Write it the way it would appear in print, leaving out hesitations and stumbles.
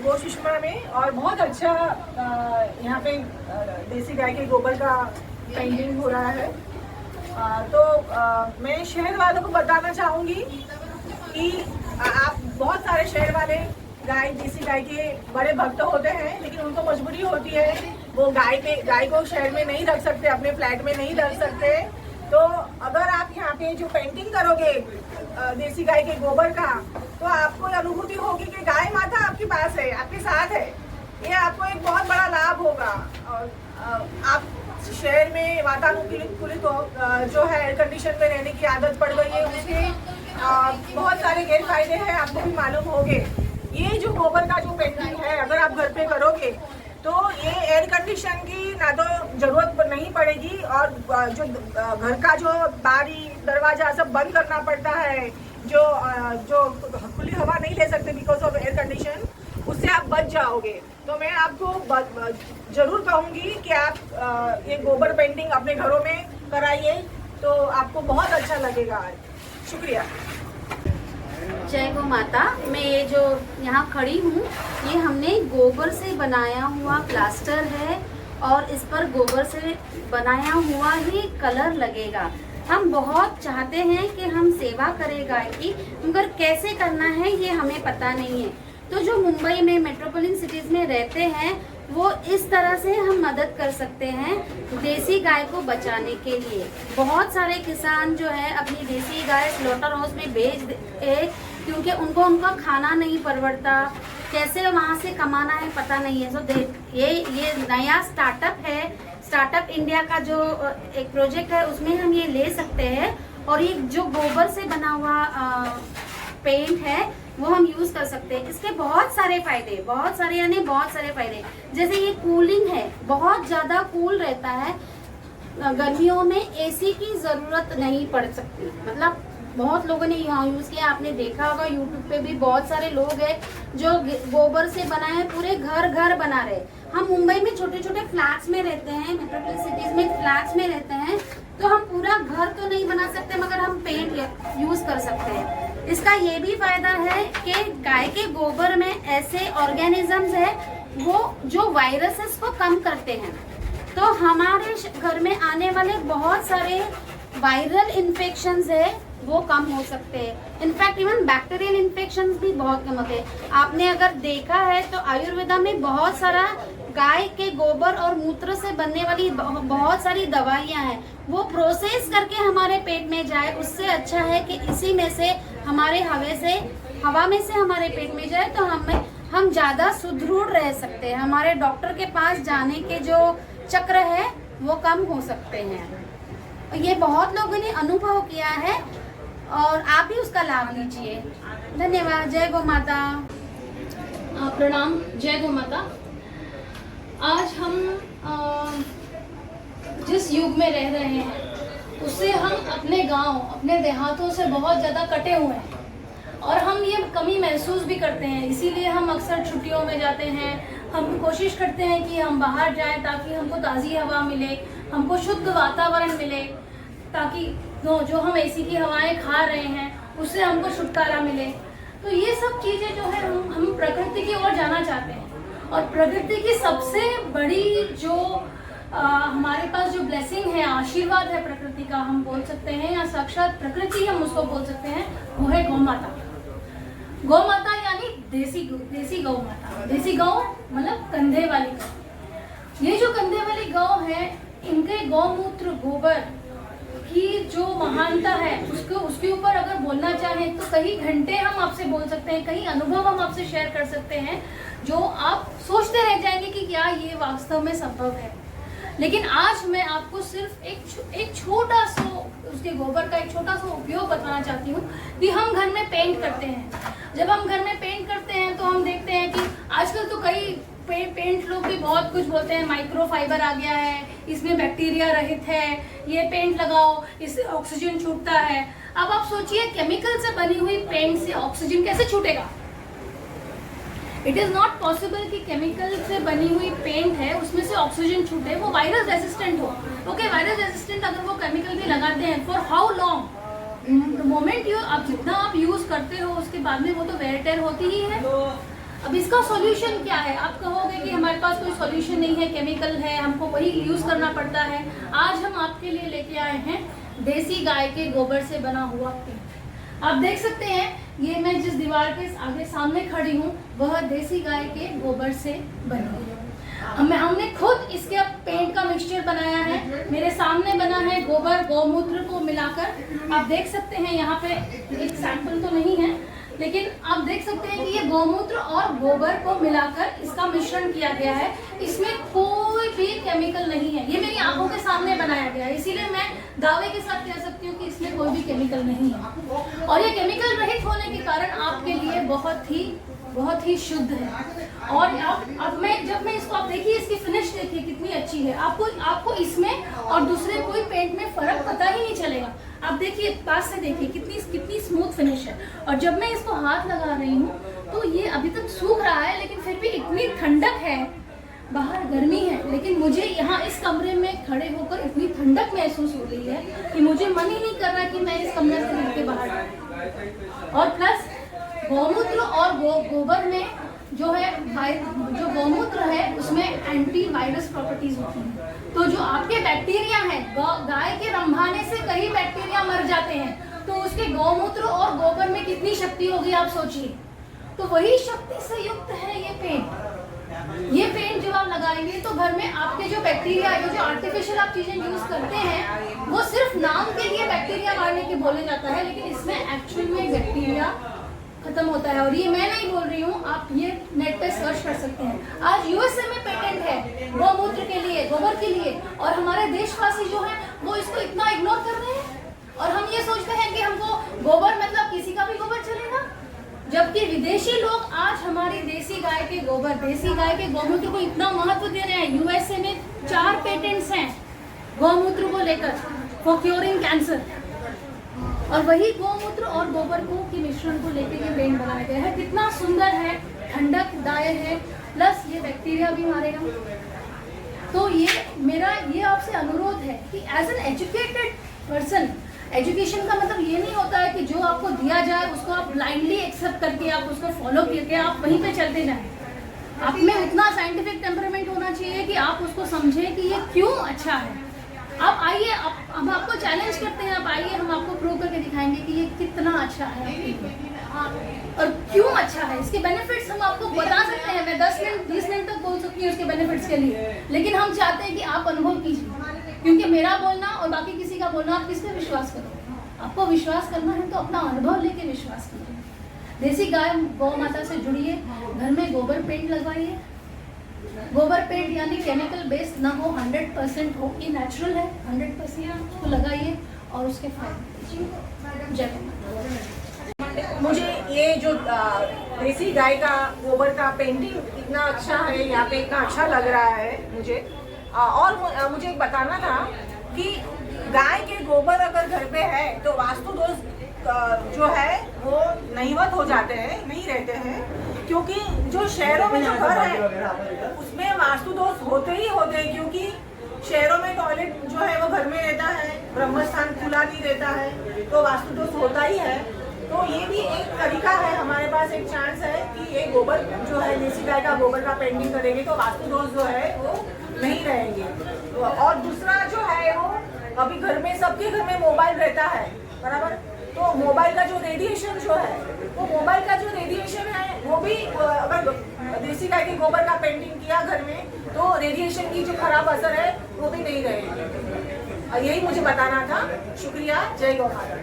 गोश्त सुषमा में, और बहुत अच्छा यहाँ पे देसी गाय के गोबर का पेंटिंग हो रहा है। मैं शहर वालों को बताना चाहूँगी कि आप बहुत सारे शहर वाले देसी गाय के बड़े भक्त होते हैं, लेकिन उनको मजबूरी होती है, वो गाय को शहर में नहीं रख सकते, अपने फ्लैट में नहीं रख सकते। तो अगर आप यहाँ पे जो पेंटिंग करोगे देसी गाय के गोबर का, तो आपको अनुभूति होगी कि गाय माता आपके पास है, आपके साथ है। ये आपको एक बहुत बड़ा लाभ होगा। और आप शहर में वातानुकूलित जो है एयर कंडीशन में रहने की आदत पड़ गई है, उसके बहुत सारे गैर फायदे हैं, आपको भी मालूम होंगे। ये जो गोबर का जो पेंटिंग है, अगर आप घर पे करोगे तो ये एयर कंडीशन की ना तो जरूरत नहीं पड़ेगी, और जो घर का जो बारी दरवाजा सब बंद करना पड़ता है, जो खुली हवा नहीं ले सकते बिकॉज ऑफ एयर कंडीशन, उससे आप बच जाओगे। तो मैं आपको जरूर कहूँगी कि आप ये गोबर पेंटिंग अपने घरों में कराइए, तो आपको बहुत अच्छा लगेगा। शुक्रिया। जय गौ माता। मैं ये जो यहाँ खड़ी हूँ, ये हमने गोबर से बनाया हुआ प्लास्टर है, और इस पर गोबर से बनाया हुआ ही कलर लगेगा। हम बहुत चाहते हैं कि हम सेवा करें गाय की, मगर कैसे करना है ये हमें पता नहीं है। तो जो मुंबई में मेट्रोपोलिटन सिटीज़ में रहते हैं, वो इस तरह से हम मदद कर सकते हैं देसी गाय को बचाने के लिए। बहुत सारे किसान जो है अपनी देसी गाय स्लॉटर हाउस में बेच दे, क्योंकि उनको उनका खाना नहीं परवड़ता, कैसे वहाँ से कमाना है पता नहीं है। तो ये नया स्टार्टअप है, स्टार्टअप इंडिया का जो एक प्रोजेक्ट है, उसमें हम ये ले सकते हैं। और ये जो गोबर से बना हुआ पेंट है वो हम यूज कर सकते हैं। इसके बहुत सारे फायदे, बहुत सारे फायदे, जैसे ये कूलिंग है, बहुत ज्यादा कूल रहता है। गर्मियों में एसी की जरूरत नहीं पड़ सकती। मतलब बहुत लोगों ने यहाँ यूज किया, आपने देखा होगा यूट्यूब पे भी बहुत सारे लोग हैं जो गोबर से बनाए पूरे घर बना रहे। हम मुंबई में छोटे छोटे फ्लैट्स में रहते हैं, मेट्रोपोलिटन सिटीज में फ्लैट्स में रहते हैं, तो हम पूरा घर तो नहीं बना सकते, मगर हम पेंट यूज कर सकते हैं। इसका ये भी फायदा है कि गाय के गोबर में ऐसे ऑर्गेनिजम्स है वो जो वायरसेस को कम करते हैं, तो हमारे घर में आने वाले बहुत सारे वायरल इन्फेक्शंस है वो कम हो सकते हैं। इनफैक्ट इवन बैक्टीरियल इन्फेक्शंस भी बहुत कम होते हैं। आपने अगर देखा है तो आयुर्वेदा में बहुत सारा गाय के गोबर और मूत्र से बनने वाली बहुत सारी दवाइयां हैं, वो प्रोसेस करके हमारे पेट में जाए, उससे अच्छा है कि इसी में से हमारे हवा में से हमारे पेट में जाए, तो हम ज़्यादा सुदृढ़ रह सकते हैं। हमारे डॉक्टर के पास जाने के जो चक्र है वो कम हो सकते हैं। ये बहुत लोगों ने अनुभव किया है और आप भी उसका लाभ लीजिए। धन्यवाद। जय गौ माता। प्रणाम। जय गौ माता। आज हम जिस युग में रह रहे हैं उससे हम अपने गांव, अपने देहातों से बहुत ज़्यादा कटे हुए हैं, और हम ये कमी महसूस भी करते हैं। इसीलिए हम अक्सर छुट्टियों में जाते हैं, हम कोशिश करते हैं कि हम बाहर जाएं ताकि हमको ताज़ी हवा मिले, हमको शुद्ध वातावरण मिले, ताकि जो हम एसी की हवाएं खा रहे हैं उससे हमको छुटकारा मिले। तो ये सब चीज़ें जो है हम प्रकृति की ओर जाना चाहते हैं, और प्रकृति की सबसे बड़ी जो हमारे पास जो ब्लेसिंग है, आशीर्वाद है प्रकृति का, हम बोल सकते हैं, या साक्षात प्रकृति हम उसको बोल सकते हैं, वो है गौ माता। गौ माता यानी देसी गौ माता। देसी गौ मतलब कंधे वाली गौ। ये जो कंधे वाली गौ है, इनके गौमूत्र गोबर की जो महानता है उसके ऊपर अगर बोलना चाहें तो कई घंटे हम आपसे बोल सकते हैं, कई अनुभव हम आपसे शेयर कर सकते हैं, जो आप सोचते रह जाएंगे कि क्या ये वास्तव में संभव है। लेकिन आज मैं आपको सिर्फ एक छोटा सा उसके गोबर का एक छोटा सा उपयोग बताना चाहती हूँ कि हम घर में पेंट करते हैं। जब हम घर में पेंट करते हैं तो हम देखते हैं कि आजकल तो कई पेंट लोग भी बहुत कुछ बोलते हैं, माइक्रो फाइबर आ गया है, इसमें बैक्टीरिया रहित है, ये पेंट लगाओ, इससे ऑक्सीजन छूटता है। अब आप सोचिए केमिकल से बनी हुई पेंट से ऑक्सीजन कैसे छूटेगा? इट इज नॉट पॉसिबल कि केमिकल से बनी हुई पेंट है उसमें से ऑक्सीजन छूटे, वो वायरस रेजिस्टेंट हो। ओके, वायरस रेजिस्टेंट अगर वो केमिकल भी लगाते हैं, for how long? The moment आप जितना आप यूज करते हो उसके बाद में वो तो वेयर टेयर होती ही है। अब इसका सॉल्यूशन क्या है? आप कहोगे कि हमारे पास कोई सॉल्यूशन नहीं है, केमिकल है, हमको वही यूज़ करना पड़ता है। आज हम आपके लिए लेके आए हैं देसी गाय के गोबर से बना हुआ पेंट। आप देख सकते हैं, ये मैं जिस दीवार के आगे सामने खड़ी हूँ वह देसी गाय के गोबर से बनी है। हमने खुद इसके पेंट का मिक्सचर बनाया है। मेरे सामने बना है गोबर गौमूत्र को मिलाकर। आप देख सकते हैं यहाँ पे एक सैंपल तो नहीं है, लेकिन आप देख सकते हैं कि ये गौमूत्र और गोबर को मिलाकर इसका मिश्रण किया गया है। इसमें कोई भी केमिकल नहीं है। ये मेरी आंखों के सामने बनाया गया है, इसीलिए मैं दावे के साथ कह सकती हूँ कि इसमें कोई भी केमिकल नहीं है। और ये केमिकल रहित होने के कारण आपके लिए बहुत ही शुद्ध है। और अब जब मैं इसको, आप देखिए इसकी फिनिश देखिए कितनी अच्छी है। आपको इसमें और दूसरे कोई पेंट में फर्क पता ही नहीं चलेगा। आप देखिए, पास से देखिए कितनी स्मूथ फिनिश है। और जब मैं इसको हाथ लगा रही हूँ तो ये अभी तक सूख रहा है, लेकिन फिर भी इतनी ठंडक है। बाहर गर्मी है, लेकिन मुझे यहाँ इस कमरे में खड़े होकर इतनी ठंडक महसूस हो रही है कि मुझे मन ही नहीं कर रहा कि मैं इस कमरे से निकल के बाहर जाऊँ। और प्लस गौमूत्र और गोबर में जो गौमूत्र है उसमें एंटी वायरस प्रॉपर्टीज होती हैं। तो जो आपके बैक्टीरिया हैं, गाय के रंभाने से कई बैक्टीरिया मर जाते हैं, तो उसके गौमूत्र और गोबर में कितनी शक्ति होगी आप सोचिए। तो वही शक्ति से युक्त है ये पेंट। ये पेंट जब आप लगाएंगे तो घर में आपके जो बैक्टीरिया, ये जो आर्टिफिशियल आप चीजें यूज करते हैं वो सिर्फ नाम के लिए बैक्टीरिया मारने के बोले जाता है, लेकिन इसमें एक्चुअल में बैक्टीरिया खत्म होता है। और ये मैं नहीं बोल रही हूँ, आप ये नेट पे सर्च कर सकते हैं। आज यूएसए में पेटेंट है गौमूत्र के लिए, गोबर के लिए, और हमारे देशवासी जो हैं वो इसको इतना इग्नोर कर रहे हैं। और हम ये सोचते हैं कि हमको गोबर मतलब किसी का भी गोबर चलेगा, जबकि विदेशी लोग आज हमारी देसी गाय के गोबर, देसी गाय के गौमूत्र को इतना महत्व दे रहे हैं। यूएसए में 4 पेटेंट्स हैं गौमूत्र को लेकर फॉर क्योरिंग कैंसर। और वही गौमूत्र और गोबर के मिश्रण को लेकर ये पेंट बनाया गया है। कितना सुंदर है, ठंडकदायक है, प्लस ये बैक्टीरिया भी मारेगा। तो मेरा आपसे अनुरोध है कि as an educated person, education का मतलब ये नहीं होता है कि जो आपको दिया जाए उसको आप ब्लाइंडली एक्सेप्ट करके आप उसको फॉलो करके आप वहीं पे चलते जाएं। आप में उतना साइंटिफिक टेम्परामेंट होना चाहिए कि आप उसको समझें कि ये क्यों अच्छा है। आप आइए, अब आपको चैलेंज करते हैं, आप आइए, हम आपको प्रूव करके दिखाएंगे कि ये कितना अच्छा है और क्यों अच्छा है। इसके बेनिफिट्स हम आपको बता सकते हैं। मैं 10 मिनट 20 मिनट तक बोल सकती हूँ इसके बेनिफिट्स के लिए, लेकिन हम चाहते हैं कि आप अनुभव कीजिए, क्योंकि मेरा बोलना और बाकी किसी का बोलना आप किस पे विश्वास करोगे? आपको विश्वास करना है तो अपना अनुभव लेके विश्वास कीजिए। देसी गाय गौ माता से जुड़िए, घर में गोबर पेंट लगवाइए। गोबर पेंट यानी केमिकल बेस्ड ना हो, 100% हो, ये नेचुरल है, 100% उसको लगाइए और उसके फायदे। जय माता। मुझे ये जो देसी गाय का गोबर का पेंटिंग इतना अच्छा है, यहाँ पे इतना अच्छा लग रहा है मुझे। और मुझे बताना था कि गाय के गोबर अगर घर पे है तो वास्तु दोष जो है वो नहीवत हो जाते हैं, नहीं रहते हैं। क्योंकि जो शहरों में जो घर है उसमें वास्तु दोष होते ही होते हैं, क्योंकि शहरों में टॉयलेट जो है वो घर में रहता है, ब्रह्मस्थान खुला नहीं रहता है, तो वास्तु दोष होता ही है। तो ये भी एक तरीका है, हमारे पास एक चांस है कि ये गोबर जो है देसी गाय का गोबर का पेंटिंग करेंगे तो वास्तु दोष जो है वो नहीं रहेंगे। और दूसरा जो है वो अभी घर में सबके घर में मोबाइल रहता है, बराबर। तो मोबाइल का जो रेडिएशन जो है वो मोबाइल का जो रेडिएशन है वो भी अगर देसी गाय के गोबर का पेंटिंग किया घर में तो रेडिएशन की जो खराब असर है वो भी नहीं रहेगी। यही मुझे बताना था। शुक्रिया। जय गौ माता।